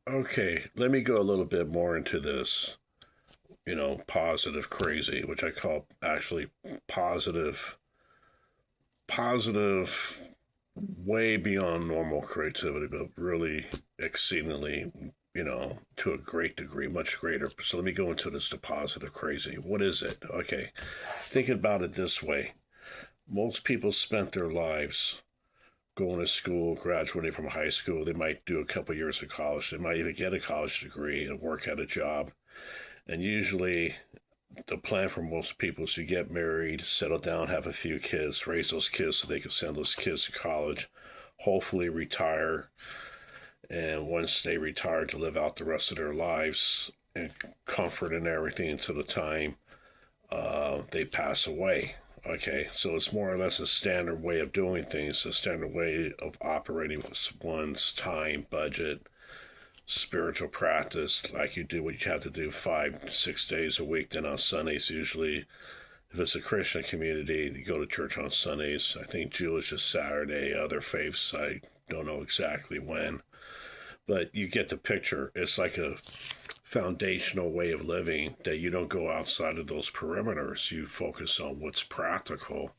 Okay, let me go a little bit more into this, positive crazy, which I call actually positive, positive, way beyond normal creativity, but really exceedingly, to a great degree, much greater. So let me go into this, the positive crazy. What is it? Okay, think about it this way. Most people spent their lives going to school, graduating from high school. They might do a couple years of college. They might even get a college degree and work at a job. And usually, the plan for most people is to get married, settle down, have a few kids, raise those kids so they can send those kids to college, hopefully retire. And once they retire, to live out the rest of their lives in comfort and everything until the time they pass away. Okay, so it's more or less a standard way of doing things, a standard way of operating with one's time, budget, spiritual practice, like you do what you have to do 5, 6 days a week. Then on Sundays, usually, if it's a Christian community, you go to church on Sundays. I think Jewish is Saturday, other faiths, I don't know exactly when. But you get the picture. It's like a foundational way of living that you don't go outside of those perimeters. You focus on what's practical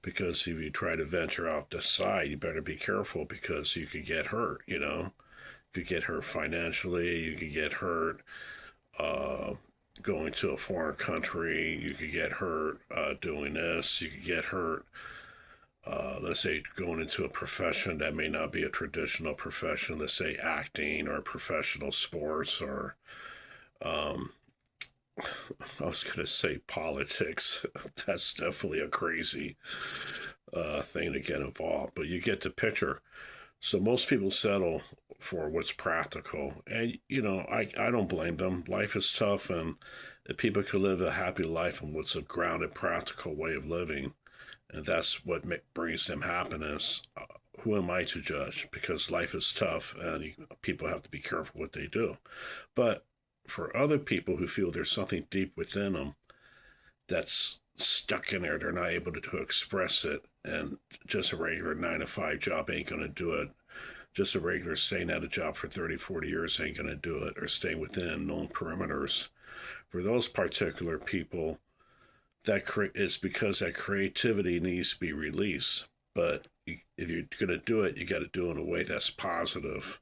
because if you try to venture out the side, you better be careful because you could get hurt, You could get hurt financially, you could get hurt uh, going to a foreign country, you could get hurt doing this, you could get hurt let's say going into a profession that may not be a traditional profession, let's say acting or professional sports or um, I was going to say politics. That's definitely a crazy thing to get involved, but you get the picture. So most people settle for what's practical, and I don't blame them. Life is tough, and if people could live a happy life and what's a grounded, practical way of living, and that's what brings them happiness. Who am I to judge? Because life is tough, and people have to be careful what they do. But for other people who feel there's something deep within them that's stuck in there, they're not able to express it, and just a regular 9 to 5 job ain't going to do it. Just a regular staying at a job for 30, 40 years ain't going to do it, or staying within known perimeters. For those particular people, it's because that creativity needs to be released. But if you're going to do it, you got to do it in a way that's positive.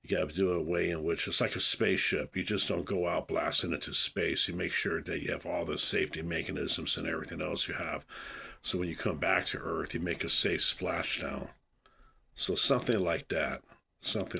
You got to do it in a way in which it's like a spaceship. You just don't go out blasting into space. You make sure that you have all the safety mechanisms and everything else you have. So when you come back to Earth, you make a safe splashdown. So something like that. Something